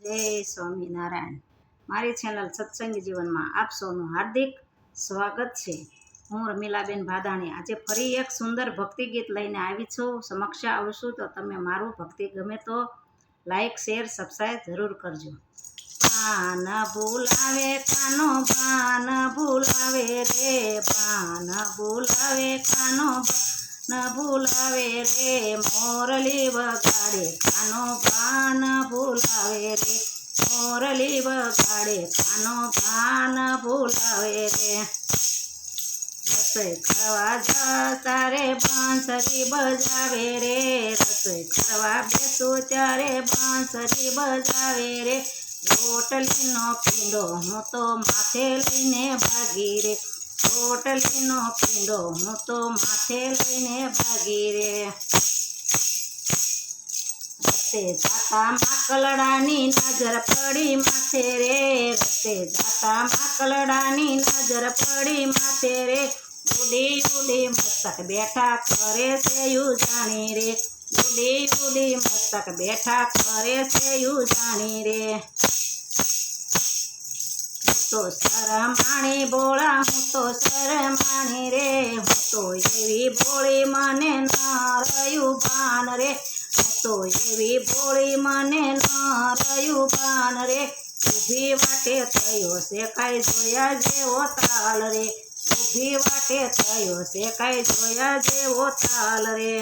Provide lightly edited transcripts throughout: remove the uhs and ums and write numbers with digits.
જય સ્વામિનારાયણ। મારી ચેનલ સત્સંગી જીવનમાં આપ સૌનું હાર્દિક સ્વાગત છે। હું રમીલાબેન ભાદાણી આજે ફરી એક સુંદર ભક્તિ ગીત લઈને આવી છું। સમક્ષ આવું છું તો તમે મારું ભક્તિ ગમે તો લાઈક શેર સબસ્ક્રાઈબ જરૂર કરજો। પાન ભૂલાવે કાનો પાન ભૂલાવે રે, પાન ભૂલાવે કાનો ન ભૂલાવે રે, મોરલી વગાડે કાનો પાન ભૂલાવે રે, મોરલી વગાડે કાનો પાન ભૂલાવે રે। રસોઈ કરવા જતા રે બાંસરી બજાવે રે, રસોઈ કરવા બેસું ત્યારે બાંસરી બજાવે રે, રોટલીનો પીંડો હું તો માથે લઈને ભાગી રે, રોટલીનો પીંડો હું તો માથે લઈને ભાગી રે। રસ્તે જાતા માકલડાની નજર પડી માથે રે, રસ્તે જાતા માકલડાની નજર પડી માથે રે, ઉડી ઉડી મસ્તક બેઠા કરે છે યુજાણી રે, ઉડી ઉડી મસ્તક બેઠા કરે છે યુજાણી રે। તો શરમાણી બોળા હું તો શરમાણી રે, હું તો એવી ભોળી મને ન રહ્યું ભાન રે, હું તો એવી ભોળી મને ન રહ્યું ભાન રે, ઊભી વાટે થયો છે કાંઈ જોયા જેવો તાલ રે, ઊભી વાટે થયો છે કાંઈ જોયા જેવો તાલ રે।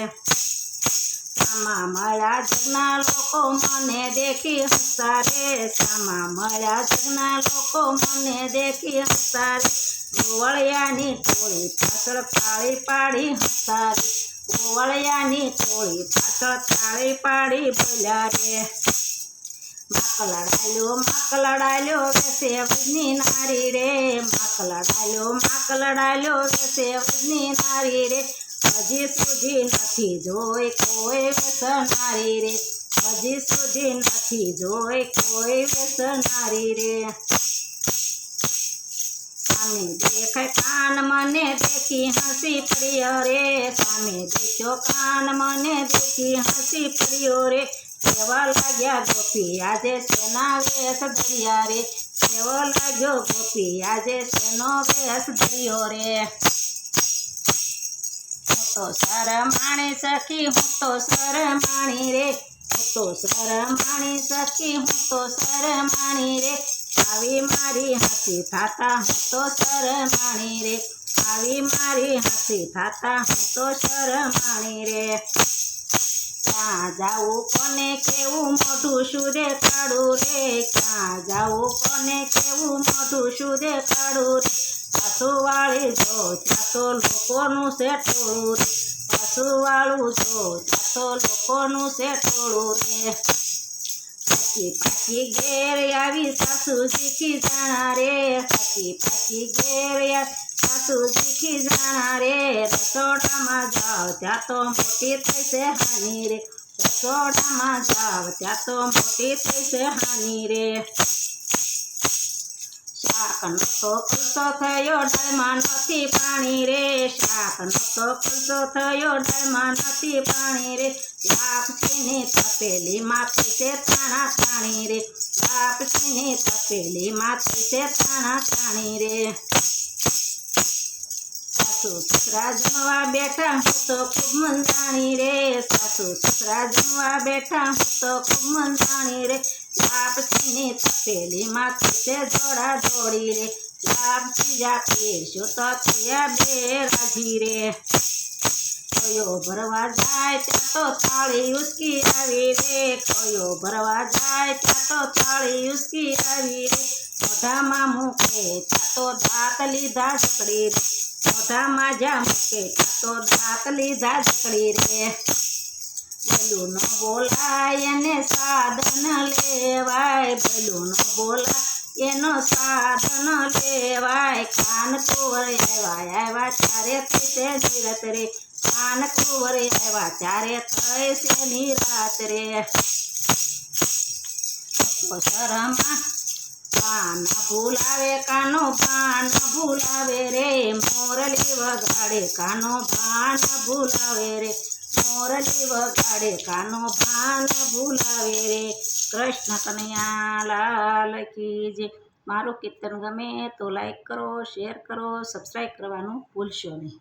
સામા મળ્યા જગના લોકો મને દેખી હસતા રે, સામા મળ્યા જગના લોકો મને દેખી હસતા રે, ગોવળિયાની ટોળી પાછળ તાળી પાડી હસતા રે, ગોવળિયાની ટોળી પાછળ તાળી પાડી બોલ્યા રે। માકલડાલ્યો વેસે વજની નારી રે, માકલડાલ્યો વેસે વજની નારી રે, હજી સુધી નથી જોઈ કોઈ વેસનારી રે, હજી સુધી નથી જોઈ કોઈ વેસનારી રે। સામે દેખાય કાન મને દેખી હસી પડ્યો રે, સામે દેખ્યો કાન મને દેખી હસી પડ્યો રે, કેવા લાગ્યા ગોપી આજે શેના વેશ ધર્યા રે, કેવો લાગ્યો ગોપી આજે શેનો વેશ ધર્યો રે। હું તો શરમાણી સખી હું તો શરમાણી રે, હું તો શરમાણી સખી હું તો શરમાણી રે, આવી મારી હાથી થાતા હું તો શરમાણી રે, આવી મારી હાથી થાતા હું તો શરમાણી રે। ક્યાં જાવું કોને કેવું મોઢું શું દેખાડું રે, ક્યાં જાવું કોને કેવું મોઢું શું દેખાડું રે, પાછું વાળી જો ત્યાં તો લોકોનું છે ટોળું રે, પાછું વાળું જો ત્યાં તો લોકોનું છે ટોળું રે। પાકી પાકી ઘેર આવી સાસુ શીખી જાણા રે, પાકી પાકી ઘેર સાસુ શીખી જાણા રે, રસોડામાં જાવ ત્યાં તો મોટી થઈ છે હાની રે, રસોડામાં જાવ ત્યાં તો મોટી થઈ છે હાની રે। શાક નતો ખુલતો થયો ડાળમાં નથી પાણી રે, શાક નતો ખુલતો થયો ડાળમાં નથી પાણી રે, લાપસીની તપેલીમાં પીસે થાણા થાણી રે, લાપસીની તપેલીમાં પીસે થાણા થાણી રે। સાસુ સસરા જમવા બેઠા હું તો ખૂબ મંજાણી રે, સાસુ સસરા જમવા બેઠા હું તો ખૂબ મંજાણી રે, લાપસીની તપેલીમાં પીસે જોડા જોડી રે, લાપસી જા પીરશું તો થયા બે રાજી રે। કોયો ભરવા જાય ત્યાં તો થાળી ઉસકી આવી રે, કોયો ભરવા જાય ત્યાં તો થાળી ઉસકી આવી રે, મોઢામાં મૂકે ત્યાં તો દાંત લીધા જકડી રે, મોઢામાં જ્યાં મૂકે ત્યાં તો દાંત લીધા જકડી રે। બોલું ન બોલાય એને સાધન લેવાય, બોલું ન બોલાય એનો સાધન લેવાય, કાન કુંવર આવ્યા ત્યારે થઈ છે નિરત રે, કાન કુંવર આવ્યા ત્યારે થઈ છે નિરાત રે। તો શરમા પાન ભૂલાવે કાનો પાન ભૂલાવે રે, મોરલી વગાડે કાનો પાન ભૂલાવે રે, મોરલી વગાડે કાનો પાન ભૂલાવે રે, કૃષ્ણ કનૈયા લાલ કી જય. મારું કીર્તન ગમે તો લાઈક કરો, શેર કરો, સબસ્ક્રાઈબ કરવાનું ભૂલશો નહીં.